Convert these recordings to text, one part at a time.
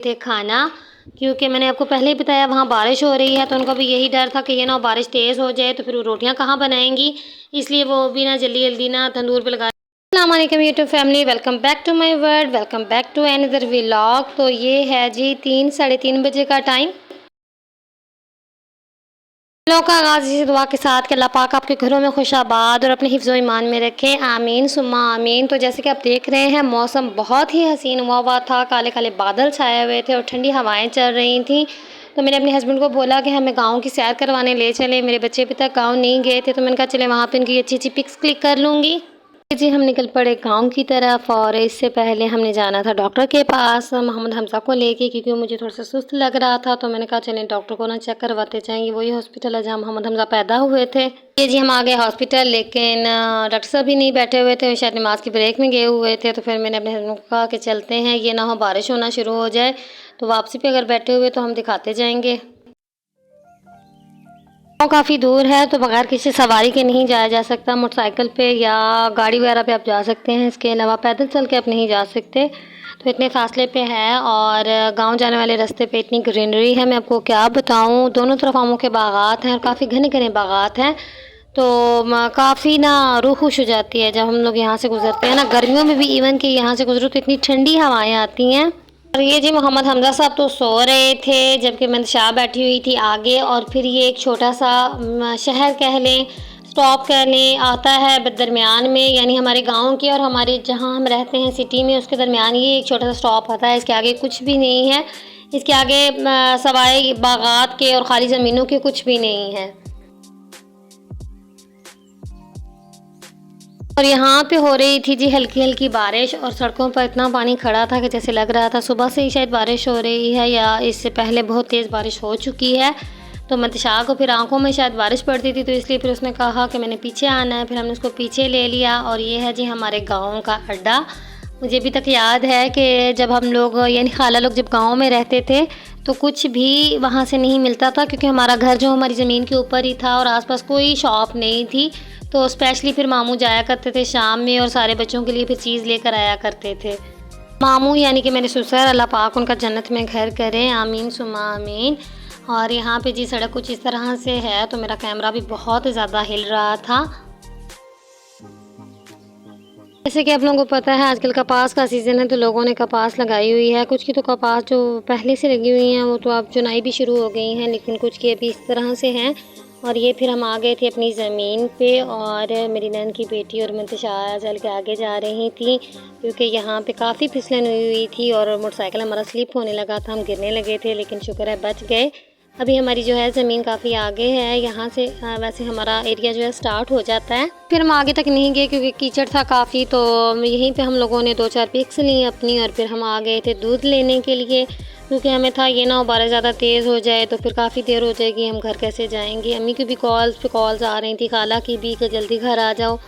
थे खाना, क्योंकि मैंने आपको पहले ही बताया वहाँ बारिश हो रही है, तो उनको भी यही डर था कि ये ना बारिश तेज़ हो जाए तो फिर वो रोटियां कहाँ बनाएंगी। इसलिए वो भी ना जल्दी जल्दी ना तंदूर पे लगा। अस्सलाम वालेकुम YouTube family, welcome back to my world, welcome back to another vlog. तो ये है जी 3 साढ़े 3 बजे का टाइम। लोग का आगाज़ इसी दुआ के साथ कि अल्लाह पाक आपके घरों में खुशाबाद और अपने हिफ्ज़ ईमान में रखें, आमीन सुम्मा आमीन। तो जैसे कि आप देख रहे हैं मौसम बहुत ही हसीन हुआ था, काले काले बादल छाए हुए थे और ठंडी हवाएं चल रही थी। तो मैंने अपने हस्बैंड को बोला कि हमें गांव की सैर करवाने ले चले। मेरे बच्चे अभी तक गांव नहीं गए थे, तो मैंने कहा चले वहाँ पे उनकी अच्छी अच्छी पिक्स क्लिक कर लूँगी। जी हम निकल पड़े गांव की तरफ, और इससे पहले हमने जाना था डॉक्टर के पास मोहम्मद हमज़ा को लेके, क्योंकि मुझे थोड़ा सा सुस्त लग रहा था। तो मैंने कहा चलें डॉक्टर को ना चेक करवाते जाएंगे, वही हॉस्पिटल है जहाँ मोहम्मद हमज़ा पैदा हुए थे। ये जी हम आ गए हॉस्पिटल, लेकिन डॉक्टर साहब भी नहीं बैठे हुए थे, शायद नमाज की ब्रेक में गए हुए थे। तो फिर मैंने अपने हस्बैंड को कहा कि चलते हैं, ये ना हो बारिश होना शुरू हो जाए, तो वापसी पे अगर बैठे हुए तो हम दिखाते जाएंगे। काफ़ी दूर है, तो बगैर किसी सवारी के नहीं जाया जा सकता। मोटरसाइकिल पे या गाड़ी वगैरह पे आप जा सकते हैं, इसके अलावा पैदल चल के आप नहीं जा सकते। तो इतने फासले पे है, और गांव जाने वाले रास्ते पे इतनी ग्रीनरी है, मैं आपको क्या बताऊं। दोनों तरफ आमों के बागात हैं और काफ़ी घने घने बागात हैं। तो काफ़ी ना रूह खुश हो जाती है जब हम लोग यहाँ से गुजरते हैं ना, गर्मियों में भी इवन कि यहाँ से गुजरो तो इतनी ठंडी हवाएं आती हैं। और ये जी मोहम्मद हमज़ा साहब तो सो रहे थे, जबकि मंतशा बैठी हुई थी आगे। और फिर ये एक छोटा सा शहर कह लें, स्टॉप कह लें, आता है दरमियान में, यानी हमारे गांव के और हमारे जहां हम रहते हैं सिटी में, उसके दरमियान ये एक छोटा सा स्टॉप आता है। इसके आगे कुछ भी नहीं है, इसके आगे सवाए बागात के और खाली ज़मीनों के कुछ भी नहीं है। और यहाँ पे हो रही थी जी हल्की हल्की बारिश, और सड़कों पर इतना पानी खड़ा था कि जैसे लग रहा था सुबह से ही शायद बारिश हो रही है, या इससे पहले बहुत तेज़ बारिश हो चुकी है। तो मंतशा को फिर आंखों में शायद बारिश पड़ती थी, तो इसलिए फिर उसने कहा कि मैंने पीछे आना है। फिर हमने उसको पीछे ले लिया, और ये है जी हमारे गाँव का अड्डा। मुझे अभी तक याद है कि जब हम लोग यानी खाला लोग जब गाँव में रहते थे, तो कुछ भी वहाँ से नहीं मिलता था, क्योंकि हमारा घर जो हमारी ज़मीन के ऊपर ही था और आसपास कोई शॉप नहीं थी। तो स्पेशली फिर मामू जाया करते थे शाम में, और सारे बच्चों के लिए फिर चीज़ लेकर आया करते थे। मामू यानी कि मेरे ससुर, अल्लाह पाक उनका जन्नत में घर करे, आमीन सुमा आमीन। और यहाँ पे जी सड़क कुछ इस तरह से है, तो मेरा कैमरा भी बहुत ज़्यादा हिल रहा था। जैसे कि आप लोगों को पता है आजकल कपास का सीज़न है, तो लोगों ने कपास लगाई हुई है। कुछ की तो कपास जो पहले से लगी हुई हैं वो तो अब चुनाई भी शुरू हो गई हैं, लेकिन कुछ की अभी इस तरह से हैं। और ये फिर हम आ गए थे अपनी ज़मीन पे, और मेरी नैन की बेटी और मंतशा चल के आगे जा रही थी, क्योंकि यहाँ पे काफ़ी फिसलन हुई थी और मोटरसाइकिल हमारा स्लिप होने लगा था, हम गिरने लगे थे, लेकिन शुक्र है बच गए। अभी हमारी जो है ज़मीन काफ़ी आगे है, यहाँ से वैसे हमारा एरिया जो है स्टार्ट हो जाता है। फिर हम आगे तक नहीं गए क्योंकि कीचड़ था काफ़ी, तो यहीं पे हम लोगों ने 2-4 पिक्स ली अपनी, और फिर हम आ गए थे दूध लेने के लिए, क्योंकि हमें था ये ना हो बारिश ज़्यादा तेज़ हो जाए तो फिर काफ़ी देर हो जाएगी, हम घर कैसे जाएंगे। अम्मी की भी कॉल्स पे कॉल्स आ रही थी, खाला की भी, कि जल्दी घर आ जाओ,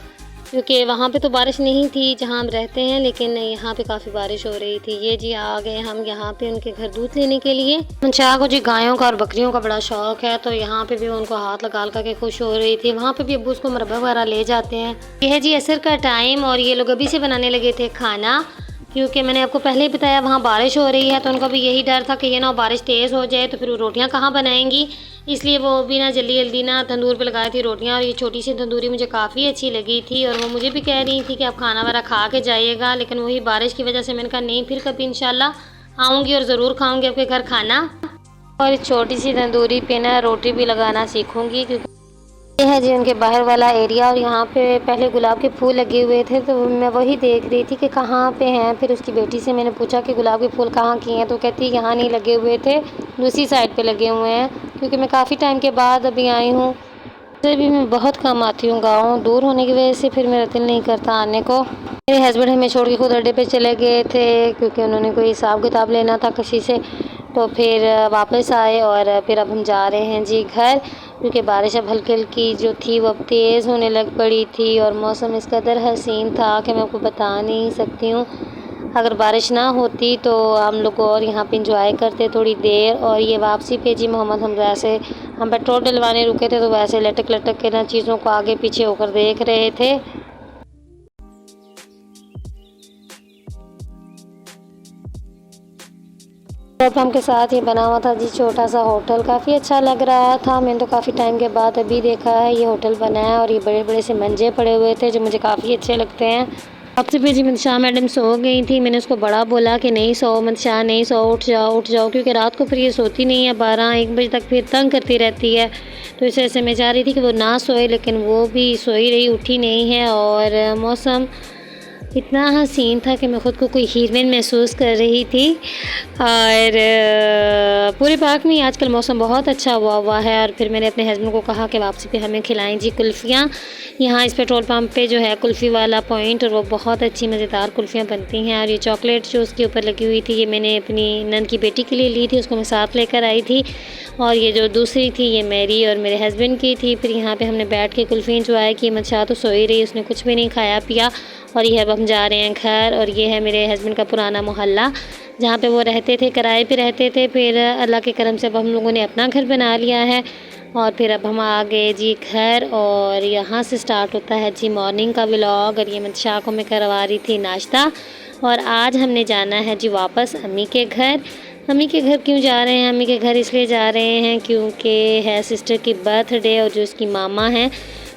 क्योंकि वहाँ पे तो बारिश नहीं थी जहाँ हम रहते हैं, लेकिन यहाँ पे काफ़ी बारिश हो रही थी। ये जी आ गए हम यहाँ पे उनके घर दूध लेने के लिए। मंशा को जी गायों का और बकरियों का बड़ा शौक है, तो यहाँ पे भी उनको हाथ लगा लगा के खुश हो रही थी। वहाँ पे भी अब्बू उसको मुरब्बा वगैरह ले जाते हैं। ये है जी असर का टाइम, और ये लोग अभी से बनाने लगे थे खाना, क्योंकि मैंने आपको पहले ही बताया वहाँ बारिश हो रही है, तो उनको भी यही डर था कि ये ना बारिश तेज़ हो जाए तो फिर वो रोटियाँ कहाँ बनाएंगी। इसलिए वो भी ना जल्दी जल्दी ना तंदूर पे लगाई थी रोटियाँ, और ये छोटी सी तंदूरी मुझे काफ़ी अच्छी लगी थी, और वो मुझे भी कह रही थी कि आप खाना वगैरह खा के जाइएगा, लेकिन वही बारिश की वजह से मैंने कहा नहीं, फिर कभी इंशाल्लाह आऊँगी और ज़रूर खाऊँगी आपके घर खाना। और इस छोटी सी तंदूरी पे ना रोटी भी लगाना सीखूँगी, क्योंकि ये है जी उनके बाहर वाला एरिया, और यहाँ पे पहले गुलाब के फूल लगे हुए थे, तो मैं वही देख रही थी कि कहाँ पे हैं। फिर उसकी बेटी से मैंने पूछा कि गुलाब के फूल कहाँ किए हैं, तो कहती यहाँ नहीं लगे हुए थे, दूसरी साइड पे लगे हुए हैं, क्योंकि मैं काफ़ी टाइम के बाद अभी आई हूँ। वैसे भी मैं बहुत कम आती हूँ गाँव, दूर होने की वजह से फिर मेरा दिल नहीं करता आने को। मेरे हस्बैंड हमें छोड़ के खुद अड्डे पे चले गए थे, क्योंकि उन्होंने कोई हिसाब किताब लेना था किसी से, तो फिर वापस आए, और फिर अब हम जा रहे हैं जी घर, क्योंकि बारिश अब हल्की हल्की जो थी वो अब तेज़ होने लग पड़ी थी, और मौसम इस कदर हसीन था कि मैं आपको बता नहीं सकती हूँ। अगर बारिश ना होती तो हम लोग और यहाँ पे इंजॉय करते थोड़ी देर। और ये वापसी पे जी मोहम्मद हम वैसे हम पेट्रोल डलवाने रुके थे, तो वैसे लटक लटक के ना चीज़ों को आगे पीछे होकर देख रहे थे। पेट्रोल पंप के साथ ये बना हुआ था जी छोटा सा होटल, काफ़ी अच्छा लग रहा था। मैंने तो काफ़ी टाइम के बाद अभी देखा है ये होटल बना है और ये बड़े बड़े से मंजे पड़े हुए थे जो मुझे काफ़ी अच्छे लगते हैं। सबसे पहले जी मंतशा मैडम सो गई थी, मैंने उसको बड़ा बोला कि नहीं सो मंतशा, नहीं सो, उठ जाओ, क्योंकि रात को फिर ये सोती नहीं है, 12-1 बजे तक फिर तंग करती रहती है। तो इस वजह से मैं चाह रही थी कि वो ना सोए, लेकिन वो भी सोई रही, उठी नहीं है। और मौसम इतना हसीन था कि मैं ख़ुद को कोई हीरोइन महसूस कर रही थी। और पूरे पार्क में आजकल मौसम बहुत अच्छा हुआ है। और फिर मैंने अपने हस्बैंड को कहा कि वापसी पे हमें खिलाएं जी कुल्फ़ियाँ। यहाँ इस पेट्रोल पंप पे जो है कुल्फ़ी वाला पॉइंट, और वो बहुत अच्छी मज़ेदार कुल्फ़ियाँ बनती हैं। और ये चॉकलेट जो उसके ऊपर लगी हुई थी, ये मैंने अपनी नंद की बेटी के लिए ली थी, उसको मैं साथ लेकर आई थी। और ये जो दूसरी थी ये मेरी और मेरे हस्बैंड की थी। फिर यहाँ पे हमने बैठ के कुल्फ़ी एंजॉय की। मंतशा तो सोई रही, उसने कुछ भी नहीं खाया पिया। और ये अब हम जा रहे हैं घर। और ये है मेरे हस्बैंड का पुराना मोहल्ला जहाँ पे वो रहते थे, किराए पे रहते थे। फिर अल्लाह के करम से अब हम लोगों ने अपना घर बना लिया है। और फिर अब हम आ गए जी घर, और यहाँ से स्टार्ट होता है जी मॉर्निंग का व्लॉग। और ये मंतशा को मैं करवा रही थी नाश्ता। और आज हमने जाना है जी वापस अम्मी के घर। अम्मी के घर क्यों जा रहे हैं? अम्मी के घर इसलिए जा रहे हैं क्योंकि है सिस्टर की बर्थडे, और जो उसकी मामा हैं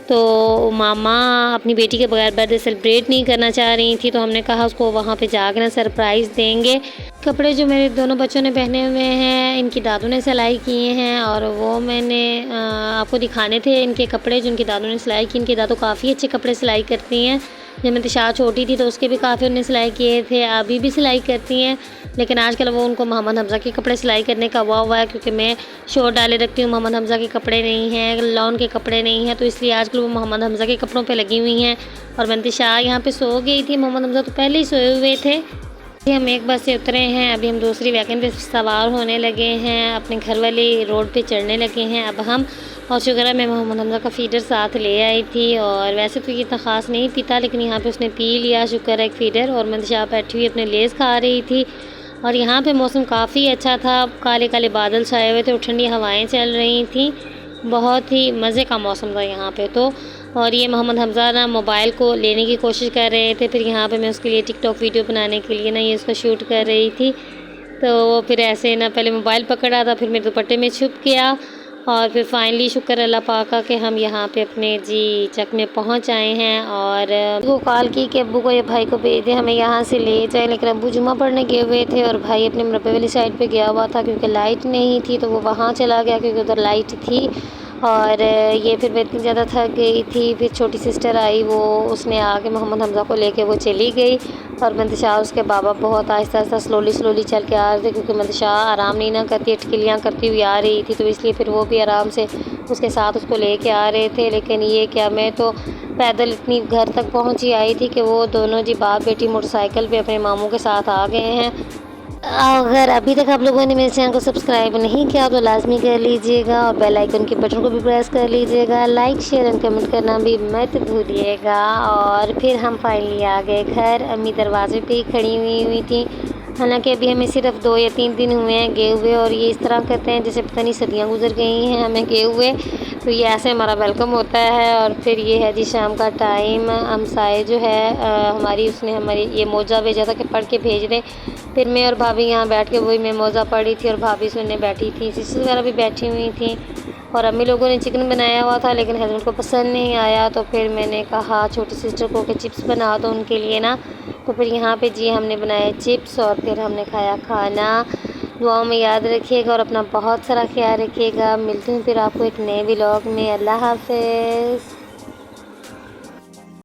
तो मामा अपनी बेटी के बगैर बर्थडे सेलिब्रेट नहीं करना चाह रही थी। तो हमने कहा उसको वहाँ पे जाकर ना सरप्राइज़ देंगे। कपड़े जो मेरे दोनों बच्चों ने पहने हुए हैं इनकी दादू ने सिलाई किए हैं, और वो मैंने आपको दिखाने थे इनके कपड़े जो इनकी दादू ने सिलाई की। इनकी दादू काफ़ी अच्छे कपड़े सिलाई करती हैं। जब मंतशा छोटी थी तो उसके भी काफ़ी उन्होंने सिलाई किए थे, अभी भी सिलाई करती हैं। लेकिन आजकल वो उनको मोहम्मद हमज़ा के कपड़े सिलाई करने का हुआ है, क्योंकि मैं शोर डाले रखती हूँ, मोहम्मद हमज़ा के कपड़े नहीं हैं, लॉन के कपड़े नहीं हैं, तो इसलिए आजकल वो मोहम्मद हमज़ा के कपड़ों पे लगी हुई हैं। और मंतशा यहाँ पे सो गई थी, मोहम्मद हमज़ा तो पहले ही सोए हुए थे। हम एक बस से उतरे हैं, अभी हम दूसरी वैगन पे सवार होने लगे हैं, अपने घर वाली रोड पे चढ़ने लगे हैं अब हम। और शुक्र है मैं मोहम्मद हमज़ा का फ़ीडर साथ ले आई थी, और वैसे तो ये इतना ख़ास नहीं पीता, लेकिन यहाँ पे उसने पी लिया, शुक्र है एक फ़ीडर। और मंतशा बैठी हुई अपने लेज़ खा रही थी। और यहाँ पे मौसम काफ़ी अच्छा था, काले काले बादल छाए हुए थे और ठंडी हवाएं चल रही थी, बहुत ही मज़े का मौसम था यहाँ पे तो। और ये मोहम्मद हमज़ा ना मोबाइल को लेने की कोशिश कर रहे थे, फिर यहाँ पे मैं उसके लिए टिकटॉक वीडियो बनाने के लिए ना ये उसको शूट कर रही थी। तो वो फिर ऐसे ना पहले मोबाइल पकड़ा था, फिर मेरे दुपट्टे में छुप गया। और फिर फाइनली शुक्र अल्लाह पाक का कि हम यहाँ पे अपने जी चक में पहुँच आए हैं। और वो कॉल की कि अब्बू को या भाई को भेज दे हमें यहाँ से ले जाए, लेकिन अब्बू जुम्मा पढ़ने गए हुए थे और भाई अपने मुरब्बे वाली साइड पे गया हुआ था, क्योंकि लाइट नहीं थी तो वो वहाँ चला गया क्योंकि उधर लाइट थी। और ये फिर मैं इतनी ज़्यादा थक गई थी, फिर छोटी सिस्टर आई, वो उसने आके मोहम्मद हमज़ा को लेके वो चली गई। और मंतशा उसके बाबा बहुत आहिस्ता आहिस्ता स्लोली चल के आ रहे थे, क्योंकि मंतशा आराम नहीं ना करती, अटकलियाँ करती हुई आ रही थी, तो इसलिए फिर वो भी आराम से उसके साथ उसको लेके आ रहे थे। लेकिन ये क्या, मैं तो पैदल इतनी घर तक पहुँची आई थी कि वो दोनों जी बाप बेटी मोटरसाइकिल पे अपने मामू के साथ आ गए हैं। अगर अभी तक आप लोगों ने मेरे चैनल को सब्सक्राइब नहीं किया तो लाजमी कर लीजिएगा, और बेल आइकन के बटन को भी प्रेस कर लीजिएगा। लाइक शेयर एंड कमेंट करना भी मत भूलिएगा। और फिर हम फाइनली आ गए घर। अम्मी दरवाजे पे ही खड़ी हुई थी, हालांकि अभी हमें सिर्फ 2 या 3 दिन हुए हैं गए हुए, और ये इस तरह करते हैं जैसे पता नहीं सदियाँ गुजर गई हैं हमें गए हुए। तो ये ऐसे हमारा वेलकम होता है। और फिर ये है जी शाम का टाइम। हमसाए जो है हमारी, उसने हमारी ये मौजा भेजा था कि पढ़ के भेज दें। फिर मैं और भाभी यहाँ बैठ के वही मैं मौजा पढ़ी थी, और भाभी सुनने बैठी थी, सिस्टर वगैरह भी बैठी हुई थी। और अम्मी लोगों ने चिकन बनाया हुआ था, लेकिन हस्बैंड को पसंद नहीं आया, तो फिर मैंने कहा छोटी सिस्टर को कि चिप्स बना दो उनके लिए ना। तो फिर यहाँ पे जी हमने बनाए चिप्स, और फिर हमने खाया खाना। दुआओं में याद रखिएगा और अपना बहुत सारा ख्याल रखिएगा। मिलती हूँ फिर आपको एक नए व्लॉग में। अल्लाह हाफ़िज़।